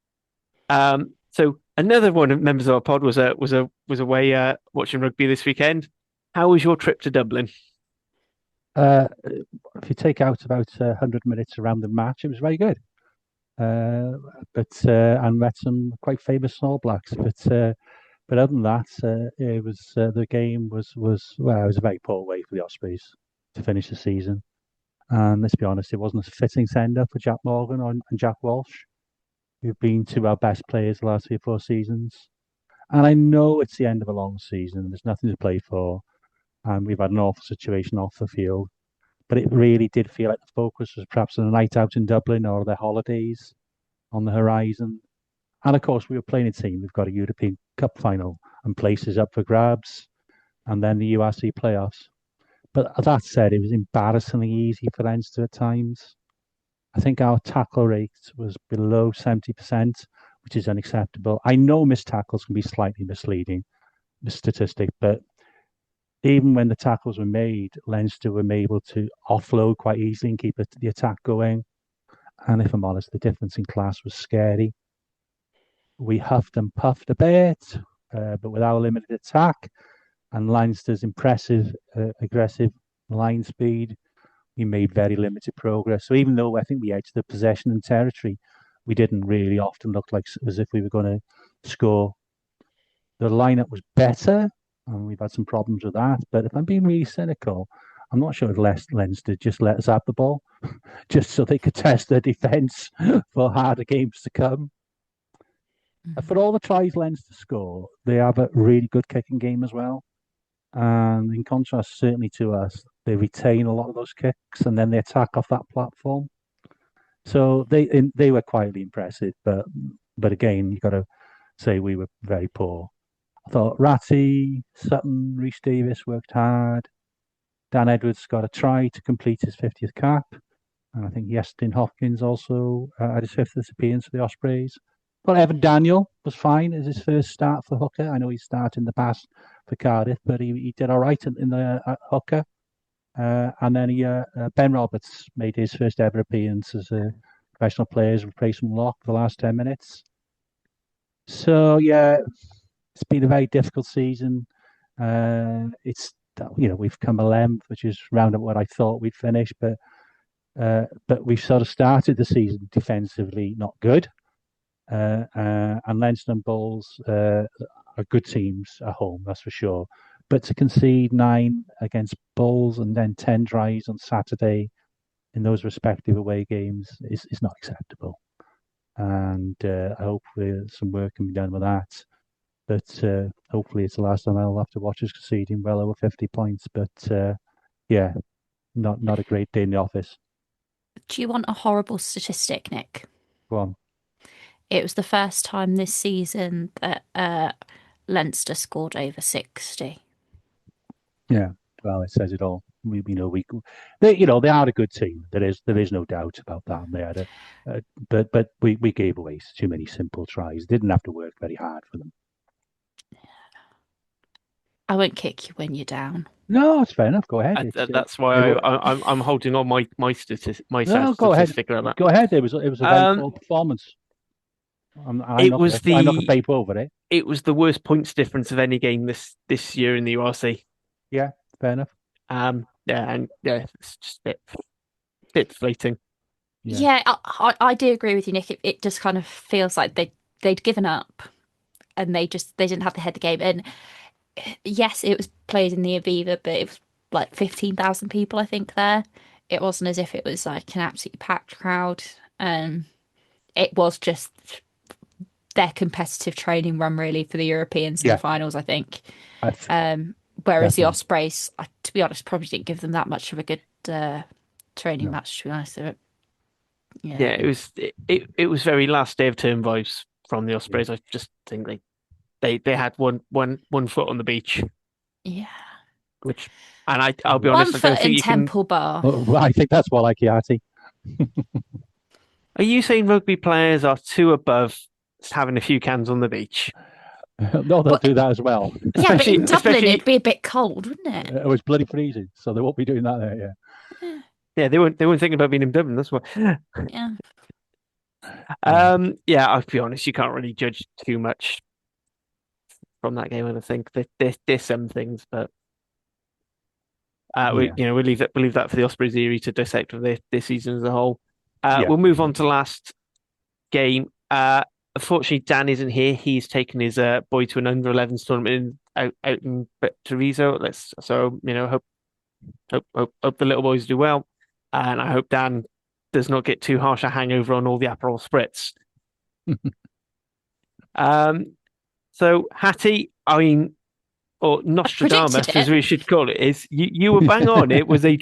So another one of members of our pod was away watching rugby this weekend. How was your trip to Dublin? If you take out about 100 minutes around the match, it was very good. And met some quite famous All Blacks. But other than that, it was the game was well, it was a very poor way for the Ospreys to finish the season. And let's be honest, it wasn't a fitting send up for Jack Morgan and Jack Walsh, who've been two of our best players the last 3 or 4 seasons. And I know it's the end of a long season. There's nothing to play for, and we've had an awful situation off the field. But it really did feel like the focus was perhaps on a night out in Dublin or their holidays on the horizon. And of course, we were playing a team. We've got a European Cup final and places up for grabs, and then the URC playoffs. But that said, it was embarrassingly easy for Leinster at times. I think our tackle rate was below 70%, which is unacceptable. I know missed tackles can be slightly misleading, the statistic, but even when the tackles were made, Leinster were able to offload quite easily and keep the attack going. And if I'm honest, the difference in class was scary. We huffed and puffed a bit, but with our limited attack and Leinster's impressive, aggressive line speed, we made very limited progress. So even though I think we edged the possession and territory, we didn't really often look like as if we were going to score. The lineup was better, and we've had some problems with that. But if I'm being really cynical, I'm not sure if Leinster just let us have the ball, just so they could test their defence for harder games to come. For all the tries Leinster score, they have a really good kicking game as well. And in contrast, certainly to us, they retain a lot of those kicks and then they attack off that platform. So they were quietly impressive, but But again, you got to say we were very poor. I thought Ratty, Sutton, Rhys Davis worked hard. Dan Edwards got a try to complete his 50th cap. And I think Iestyn Hopkins also had his 50th appearance for the Ospreys. Well, Evan Daniel was fine as his first start for hooker. I know he's started in the past for Cardiff, but he did all right in the hooker. And then Ben Roberts made his first ever appearance as a professional player's replacement lock for the last 10 minutes. So, yeah, it's been a very difficult season. We've come 11th, which is round about what I thought we'd finish, but we've sort of started the season defensively not good. And Leinster and Bulls are good teams at home, that's for sure. But to concede 9 against Bulls and then 10 tries on Saturday in those respective away games is not acceptable. And I hope some work can be done with that. But hopefully it's the last time I'll have to watch us conceding well over 50 points. But yeah, not a great day in the office. Do you want a horrible statistic, Nick? Go on. It was the first time this season that Leinster scored over 60. Yeah, well, it says it all. They are a good team. There is no doubt about that. They had but we gave away too many simple tries. Didn't have to work very hard for them. I won't kick you when you're down. No, it's fair enough. Go ahead. That's why I'm holding on my statistic. No, go ahead. Go ahead. It was a very poor performance. I'm not going to paper over it. It was the worst points difference of any game this year in the URC. Yeah, fair enough. It's just a bit deflating. Yeah, I do agree with you, Nick. It just kind of feels like they'd given up, and they didn't have the head of the game. And yes, it was played in the Aviva, but it was like 15,000 people, I think, there. It wasn't as if it was like an absolutely packed crowd. It was just their competitive training run really for the European semi-finals, I think. Whereas the Ospreys, to be honest, probably didn't give them that much of a good training match, to be honest. It was very last day of term vibes from the Ospreys. I just think they had one foot on the beach. Yeah. I'll be honest, one foot in Temple Bar. Well, I think that's more like Hattie. Are you saying rugby players are too above having a few cans on the beach? No, they'll do that as well. Yeah, but in Dublin it'd be a bit cold, wouldn't it? It was bloody freezing, so they won't be doing that there. Yeah. Yeah, they weren't thinking about being in Dublin. That's why. Yeah. I'll be honest. You can't really judge too much from that game. I think there's some things, but we'll leave that for the Ospreys theory to dissect for this season as a whole. We'll move on to last game. Unfortunately, Dan isn't here. He's taken his boy to an under-11s tournament out in Treviso. Hope the little boys do well, and I hope Dan does not get too harsh a hangover on all the Aperol spritz. So Hattie, or Nostradamus, as we should call it, is you were bang on. It was a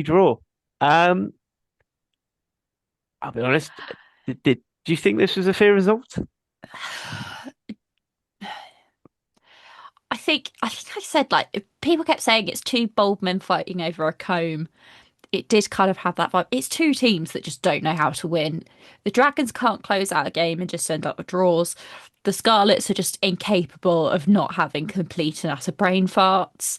draw. I'll be honest. Do you think this was a fair result? I think I said, like, people kept saying it's two bold men fighting over a comb. It did kind of have that vibe. It's two teams that just don't know how to win. The Dragons can't close out a game and just end up with draws. The Scarlets are just incapable of not having complete and utter brain farts.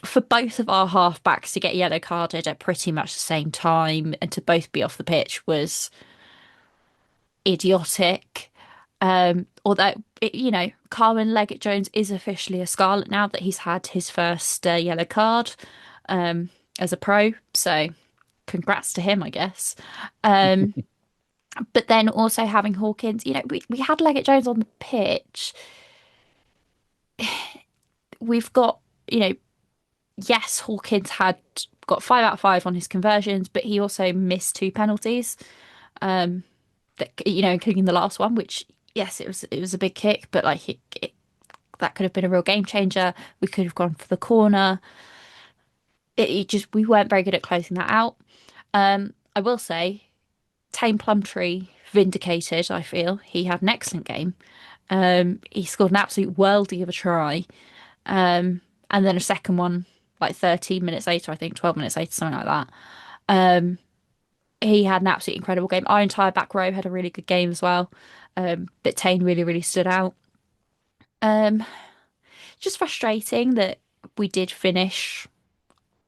For both of our halfbacks to get yellow carded at pretty much the same time and to both be off the pitch was idiotic. Although, Carwyn Leggett-Jones is officially a Scarlet now that he's had his first yellow card as a pro. So congrats to him, I guess. But then also having Hawkins, we had Leggett-Jones on the pitch. We've got, yes, Hawkins had got 5 out of 5 on his conversions, but he also missed 2 penalties, including the last one, which, yes, it was a big kick, but that could have been a real game changer. We could have gone for the corner. We weren't very good at closing that out. I will say, Tame Plumtree vindicated, I feel. He had an excellent game. He scored an absolute worldie of a try. And then a second one, like 13 minutes later, I think, 12 minutes later, something like that. He had an absolutely incredible game. Our entire back row had a really good game as well. But Tane really, really stood out. Um, just frustrating that we did finish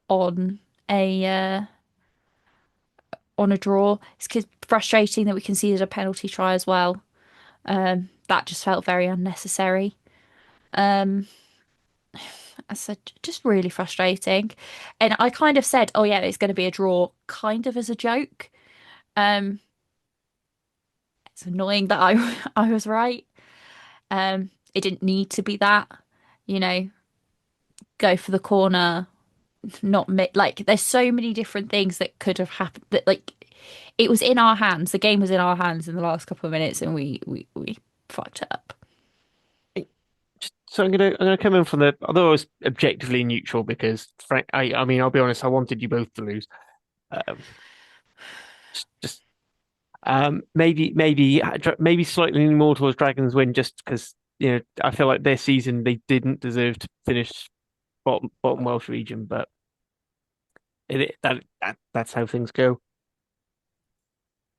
on a draw. It's frustrating that we conceded a penalty try as well. That just felt very unnecessary. I said, just really frustrating. And I kind of said, oh yeah, it's going to be a draw, kind of as a joke. Um, it's annoying that I I was right. It didn't need to be that, you know, go for the corner, not like there's so many different things that could have happened that like it was in our hands. The game was in our hands in the last couple of minutes and we fucked it up. So I'm gonna come in from although I was objectively neutral because Frank, I mean I'll be honest, I wanted you both to lose. Um, just maybe slightly more towards Dragons win just because I feel like their season they didn't deserve to finish bottom Welsh region, but that's how things go.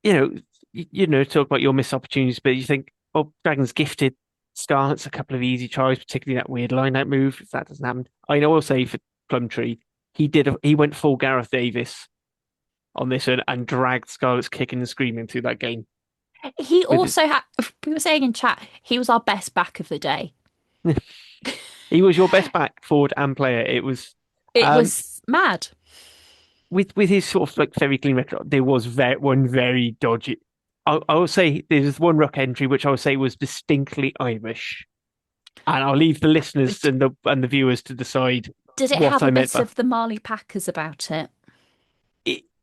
Talk about your missed opportunities, but you think, oh, Dragons gifted Scarlets a couple of easy tries, particularly that weird line-out move. If that doesn't happen, I know I'll say for Plumtree, he went full Gareth Davis on this one and dragged Scarlets kicking and screaming through that game. He also had, we were saying in chat, he was our best back of the day. He was your best back, forward and player. It was mad. With his sort of like very clean record, there was one very dodgy. I will say there's one ruck entry which I would say was distinctly Irish, and I'll leave the listeners and the viewers to decide. Did it have a bit of the Marley Packers about it?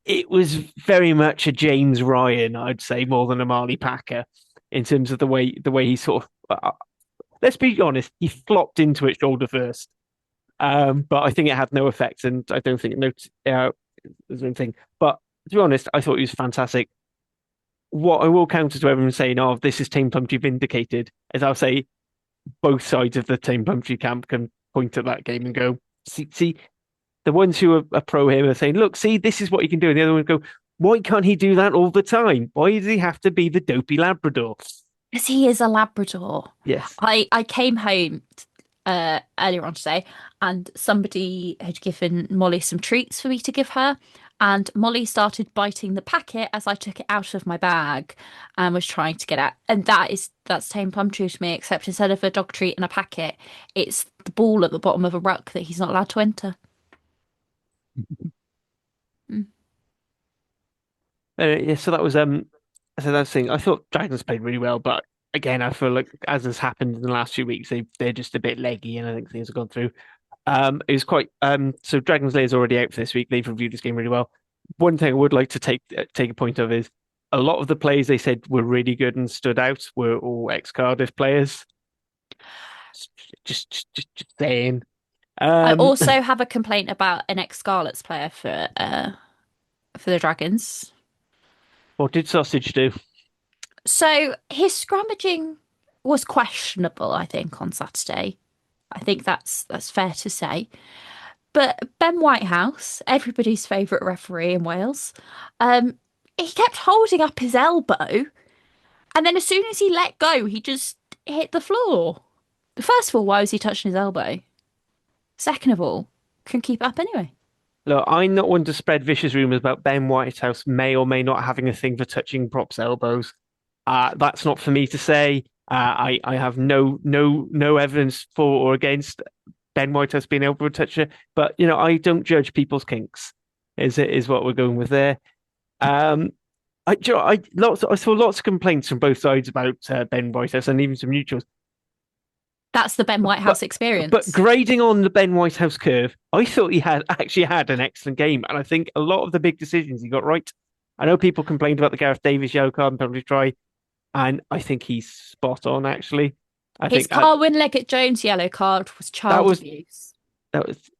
It was very much a James Ryan, I'd say, more than a Marley Packer in terms of the way he sort of. Let's be honest, he flopped into it shoulder first, but I think it had no effect, and I don't think there's anything. But to be honest, I thought he was fantastic. What I will counter to everyone saying, "Oh, this is Team Plumtree vindicated," is I'll say both sides of the Team Plumtree camp can point at that game and go, "See, the ones who are pro him are saying, look, see, this is what he can do," and the other ones go, "Why can't he do that all the time? Why does he have to be the dopey Labrador?" Because he is a Labrador. Yes, I came home earlier on today, and somebody had given Molly some treats for me to give her. And Molly started biting the packet as I took it out of my bag and was trying to get out. And that's Tame Plumtree to me, except instead of a dog treat and a packet, it's the ball at the bottom of a ruck that he's not allowed to enter. Yeah, so that was so that's the thing. I thought Dragons played really well, but again, I feel like as has happened in the last few weeks, they're just a bit leggy, and I think things have gone through. It was quite so Dragon's Lair is already out for this week. They've reviewed this game really well. One thing I would like to take a point of is a lot of the players they said were really good and stood out were all ex-Cardiff players. Just saying. I also have a complaint about an ex-Scarlets player for the Dragons. What did Sausage do? So his scrummaging was questionable, I think, on Saturday. I think that's fair to say. But Ben Whitehouse, everybody's favourite referee in Wales, he kept holding up his elbow, and then as soon as he let go, he just hit the floor. First of all, why was he touching his elbow? Second of all, couldn't keep it up anyway. Look, I'm not one to spread vicious rumours about Ben Whitehouse may or may not having a thing for touching props' elbows. That's not for me to say. I have no evidence for or against Ben Whitehouse being able to touch it, but I don't judge people's kinks. Is what we're going with there. I saw lots of complaints from both sides about Ben Whitehouse and even some neutrals. That's the Ben Whitehouse experience. But grading on the Ben Whitehouse curve, I thought he actually had an excellent game, and I think a lot of the big decisions he got right. I know people complained about the Gareth Davis yellow card and penalty try, and I think he's spot on. Actually, His Carwyn Leggett Jones yellow card was child abuse. That was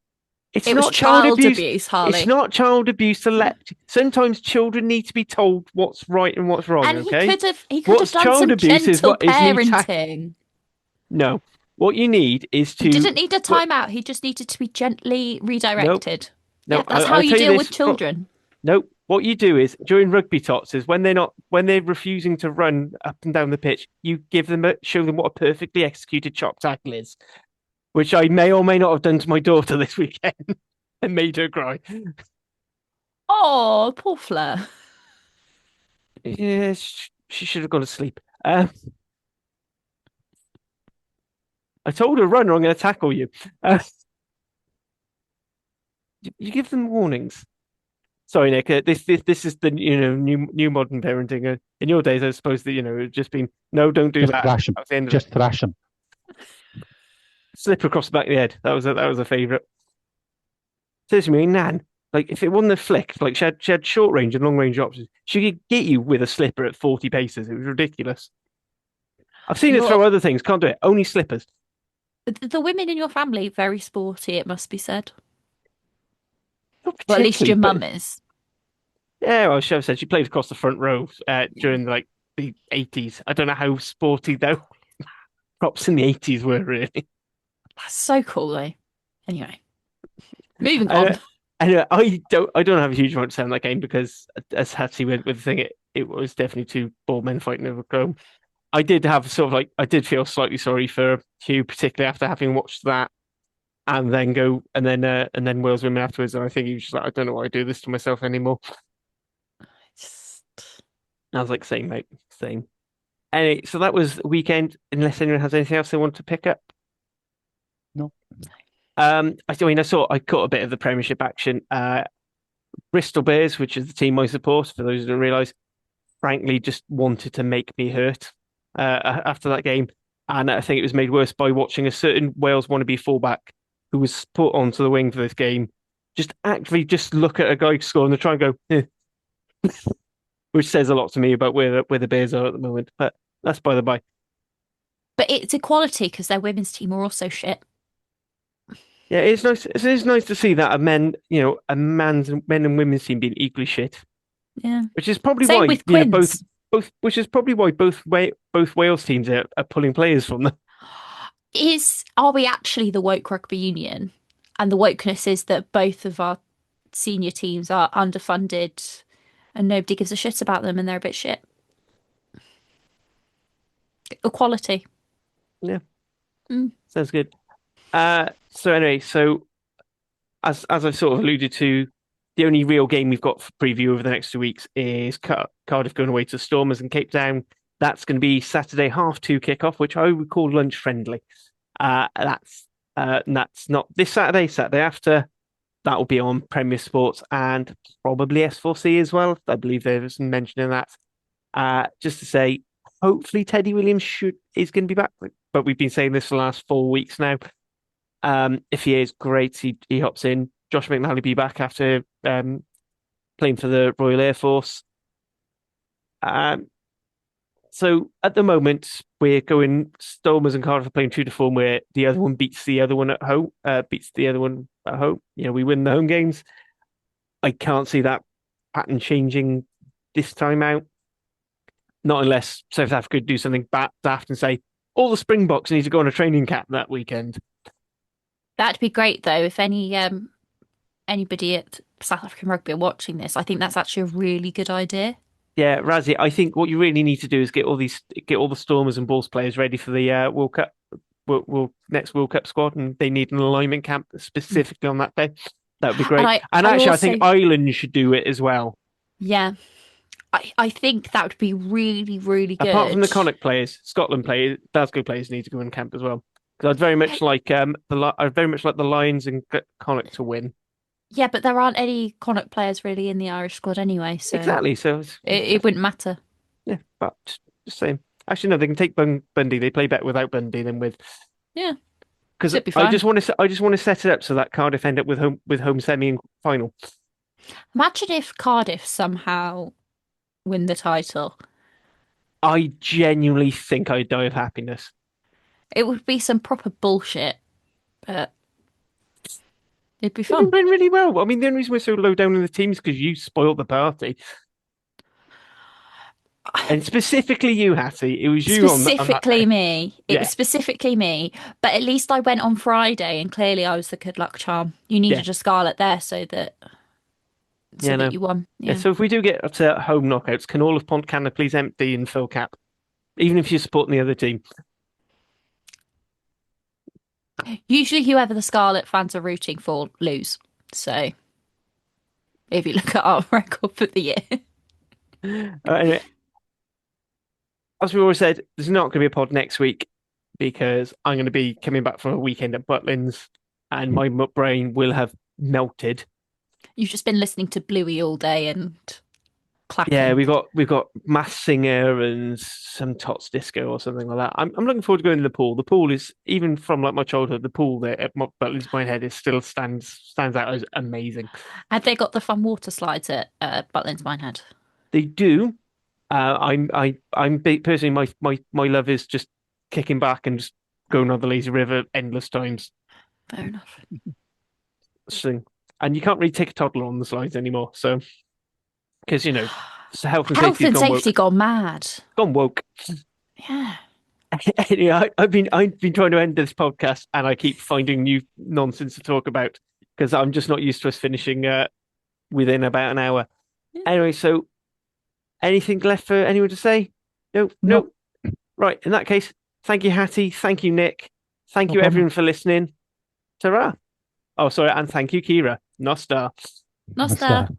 It's It was not child child abuse. abuse, It's Harley. not child abuse to let. Sometimes children need to be told what's right and what's wrong. And Okay. he could have What's done child some abuse is gentle what is me tack. parenting. No. What you need is He to. didn't need a What? timeout. He just needed to be gently No. redirected. No. Yeah, that's how I'll you tell you deal with this. children. No. What you do is during rugby tots is when they're refusing to run up and down the pitch, you show them what a perfectly executed chop tackle is, which I may or may not have done to my daughter this weekend and made her cry. Oh, poor Fleur. Yes, she should have gone to sleep. I told her, run or I'm going to tackle you. You give them warnings. Sorry, Nick. This is the new modern parenting. In your days, I suppose that it had just been no, don't do Just that. thrash them. That was the end of Just it. thrash them. Slip across the back of the head. That was a favourite. Says to me, Nan, like if it wasn't a flick, like she had short range and long range options, she could get you with a slipper at 40 paces. It was ridiculous. I've seen her throw other things. Can't do it. Only slippers. The women in your family very sporty, it must be said. Not Well, at least particularly, your but mum is. yeah, well, Chev said she played across the front row during like the 80s. I don't know how sporty though. Props in the 80s were really. That's so cool, though. Anyway, moving And, on. I don't have a huge amount to say on that game because as Hattie went with the thing, it was definitely two bald men fighting over Chrome. I did have sort of like I did feel slightly sorry for Hugh, particularly after having watched that and then Wales women afterwards. And I think he was just like, I don't know why I do this to myself anymore. Just- I was like, same, mate, same. Anyway, so that was the weekend. Unless anyone has anything else they want to pick up. No. I caught a bit of the Premiership action. Bristol Bears, which is the team I support, for those who don't realise, frankly, just wanted to make me hurt after that game. And I think it was made worse by watching a certain Wales wannabe fullback who was put onto the wing for this game just actively just look at a guy scoring and try and go, eh. Which says a lot to me about where the Bears are at the moment. But that's by the by. But it's equality because their women's team are also shit. Yeah, it's nice. It is nice to see that men and women's team being equally shit. Yeah. Which is probably Same why with both which is probably why both Wales teams are pulling players from them. Are we actually the woke rugby union? And the wokeness is that both of our senior teams are underfunded and nobody gives a shit about them and they're a bit shit. Equality. Yeah. Mm. Sounds good. So anyway, as I've sort of alluded to, the only real game we've got for preview over the next 2 weeks is Cardiff going away to Stormers in Cape Town. That's going to be Saturday 2:30 kickoff, which I would call lunch friendly. That's not this Saturday. Saturday after that will be on Premier Sports and probably S4C as well. I believe there's some mention in that. Just to say, hopefully Teddy Williams is going to be back, but we've been saying this for the last 4 weeks now. If he is, great. He hops in. Josh McNally be back after playing for the Royal Air Force. So at the moment, we're going Stormers and Cardiff are playing true to form where the other one beats the other one at home, we win the home games. I can't see that pattern changing this time out. Not unless South Africa do something daft and say, all the Springboks need to go on a training camp that weekend. That'd be great though if anybody at South African Rugby are watching this. I think that's actually a really good idea. Yeah, Razzie, I think what you really need to do is get all the Stormers and Bulls players ready for the World Cup, next World Cup squad, and they need an alignment camp specifically on that day. That would be great. I think Ireland should do it as well. Yeah, I think that would be really, really good. Apart from the Connacht players, Scotland players, Glasgow players need to go in camp as well. Because I'd very much like the Lions and Connacht to win. Yeah, but there aren't any Connacht players really in the Irish squad anyway, so exactly. So it wouldn't matter. Yeah, but just saying. Actually, no, they can take Bundy. They play better without Bundy than with. Yeah, because I just want to set it up so that Cardiff end up with home semi and final. Imagine if Cardiff somehow win the title. I genuinely think I'd die of happiness. It would be some proper bullshit, but It'd be They've been fun. playing really well. I mean, the only reason we're so low down in the team is because you spoiled the party. And specifically you, Hattie. It was you on that Specifically day. me. It was Yeah, specifically me. But at least I went on Friday and clearly I was the good luck charm. You yeah, needed a Scarlet there so yeah, that no. you won. Yeah, Yeah. so if we do get to home knockouts, can all of Pontcanna please empty and fill cap? Even if you're supporting the other team. Usually whoever the Scarlet fans are rooting for lose. So if you look at our record for the year. Anyway, as we always said, there's not going to be a pod next week because I'm going to be coming back from a weekend at Butlins and my brain will have melted. You've just been listening to Bluey all day and clapping. Yeah, we've got Mass Singer and some Tots Disco or something like that. I'm looking forward to going to the pool. The pool is, even from like my childhood, the pool there at Butlins Minehead is still stands out as amazing. Have they got the fun water slides at Butlins Minehead? They do. Personally, my love is just kicking back and just going on the lazy river endless times. Fair enough. So, and you can't really take a toddler on the slides anymore. So, because health and Health safety's and gone safety woke. gone mad. Gone woke. Yeah. Anyway, I've been trying to end this podcast, and I keep finding new nonsense to talk about because I'm just not used to us finishing within about an hour. Yeah. Anyway, so anything left for anyone to say? No. Right. In that case, thank you, Hattie. Thank you, Nick. Thank you, everyone, for listening. Ta-ra. Oh, sorry, and thank you, Keira. Nostar. Nostar.